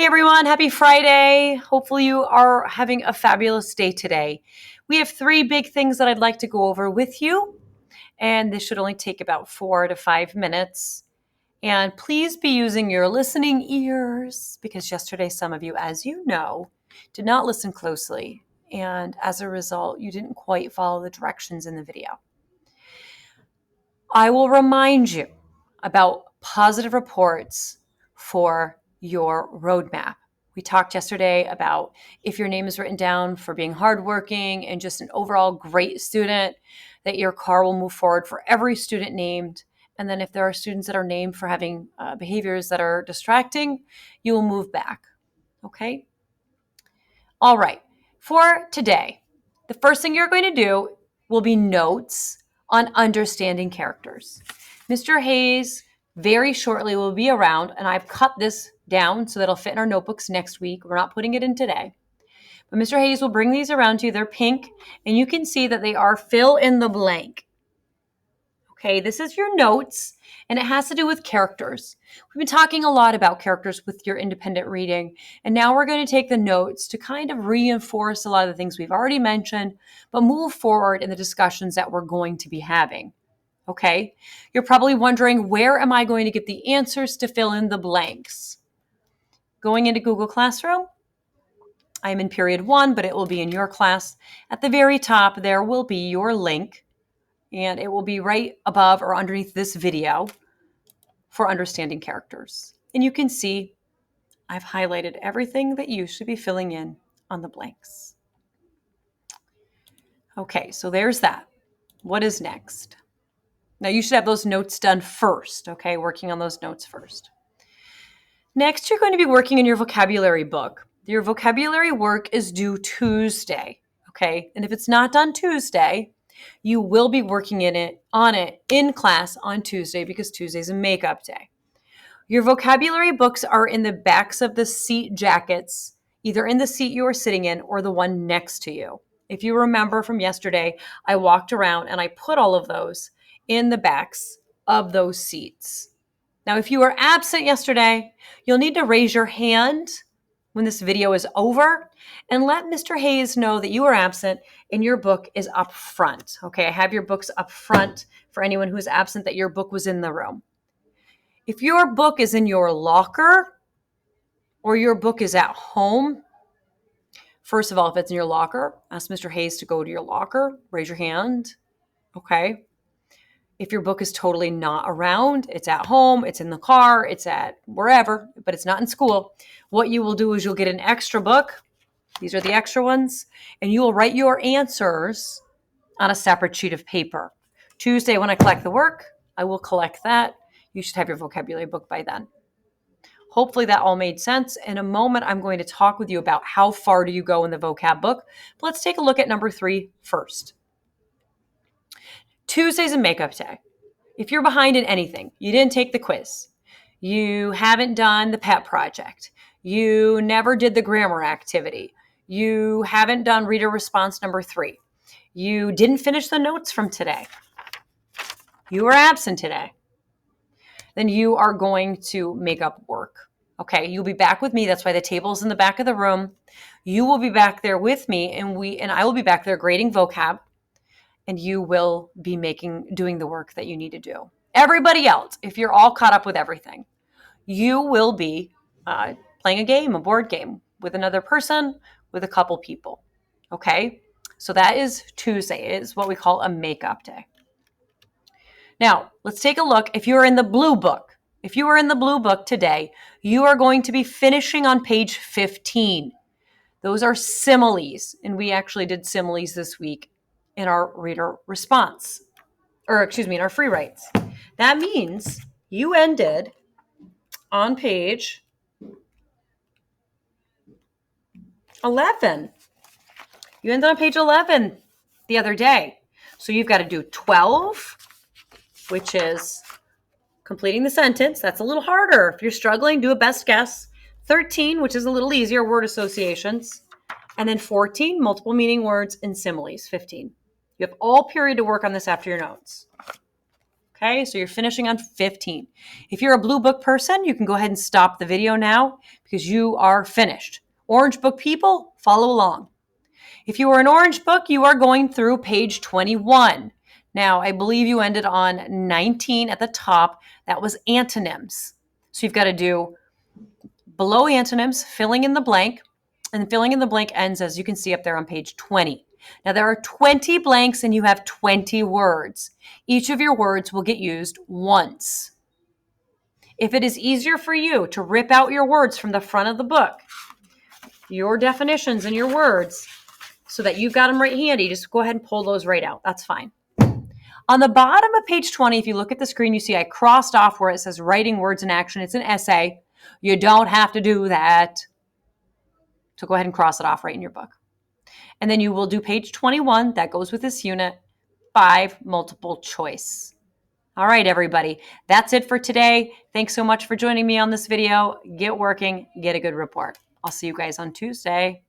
Hey everyone, happy Friday. Hopefully you are having a fabulous day today. We have 3 big things that I'd like to go over with you, and this should only take about 4 to 5 minutes. And please be using your listening ears because yesterday some of you, as you know, did not listen closely, and as a result, you didn't quite follow the directions in the video. I will remind you about positive reports for your roadmap. We talked yesterday about if your name is written down for being hardworking and just an overall great student, that your car will move forward for every student named. And then if there are students that are named for having behaviors that are distracting, you will move back. Okay? All right. For today, the first thing you're going to do will be notes on understanding characters. Mr. Hayes very shortly will be around, and I've cut this down so that it'll fit in our notebooks next week. We're not putting it in today. But Mr. Hayes will bring these around to you. They're pink, and you can see that they are fill in the blank. Okay, this is your notes, and it has to do with characters. We've been talking a lot about characters with your independent reading, and now we're going to take the notes to kind of reinforce a lot of the things we've already mentioned, but move forward in the discussions that we're going to be having. Okay, you're probably wondering, where am I going to get the answers to fill in the blanks? Going into Google Classroom, I'm in period 1, but it will be in your class. At the very top, there will be your link, and it will be right above or underneath this video for understanding characters. And you can see I've highlighted everything that you should be filling in on the blanks. Okay, so there's that. What is next? Now you should have those notes done first, okay? Working on those notes first. Next, you're going to be working in your vocabulary book. Your vocabulary work is due Tuesday, okay? And if it's not done Tuesday, you will be working on it in class on Tuesday because Tuesday's a makeup day. Your vocabulary books are in the backs of the seat jackets, either in the seat you are sitting in or the one next to you. If you remember from yesterday, I walked around and I put all of those in the backs of those seats. Now, if you were absent yesterday, you'll need to raise your hand when this video is over and let Mr. Hayes know that you are absent and your book is up front. Okay, I have your books up front for anyone who is absent, that your book was in the room. If your book is in your locker or your book is at home, first of all, if it's in your locker, ask Mr. Hayes to go to your locker, raise your hand. Okay. If your book is totally not around, it's at home, it's in the car, it's at wherever, but it's not in school, what you will do is you'll get an extra book. These are the extra ones, and you will write your answers on a separate sheet of paper. Tuesday, when I collect the work, I will collect that. You should have your vocabulary book by then. Hopefully that all made sense. In a moment, I'm going to talk with you about how far do you go in the vocab book. But let's take a look at number 3 first. Tuesday's a makeup day. If you're behind in anything, you didn't take the quiz, you haven't done the pet project, you never did the grammar activity, you haven't done reader response number 3, you didn't finish the notes from today, you were absent today, then you are going to make up work. Okay, you'll be back with me. That's why the table's in the back of the room. You will be back there with me, and I will be back there grading vocab, and you will be doing the work that you need to do. Everybody else, if you're all caught up with everything, you will be playing a game, a board game with another person, with a couple people. Okay, so that is Tuesday. It is what we call a makeup day. Now, let's take a look. If you're in the blue book, if you are in the blue book today, you are going to be finishing on page 15. Those are similes, and we actually did similes this week in our reader response, in our free writes. That means you ended on page 11. You ended on page 11 the other day. So you've got to do 12, which is completing the sentence. That's a little harder. If you're struggling, do a best guess. 13, which is a little easier, word associations. And then 14, multiple meaning words and similes. 15. You have all period to work on this after your notes. Okay, so you're finishing on 15. If you're a blue book person, you can go ahead and stop the video now because you are finished. Orange book people, follow along. If you are an orange book, you are going through page 21. Now, I believe you ended on 19 at the top. That was antonyms. So you've got to do below antonyms, filling in the blank, and filling in the blank ends, as you can see up there on page 20. Now, there are 20 blanks and you have 20 words. Each of your words will get used once. If it is easier for you to rip out your words from the front of the book, your definitions and your words, so that you've got them right handy, just go ahead and pull those right out. That's fine. On the bottom of page 20, if you look at the screen, you see I crossed off where it says writing words in action. It's an essay. You don't have to do that. So go ahead and cross it off right in your book. And then you will do page 21. That goes with this unit. 5 multiple choice. All right, everybody. That's it for today. Thanks so much for joining me on this video. Get working. Get a good report. I'll see you guys on Tuesday.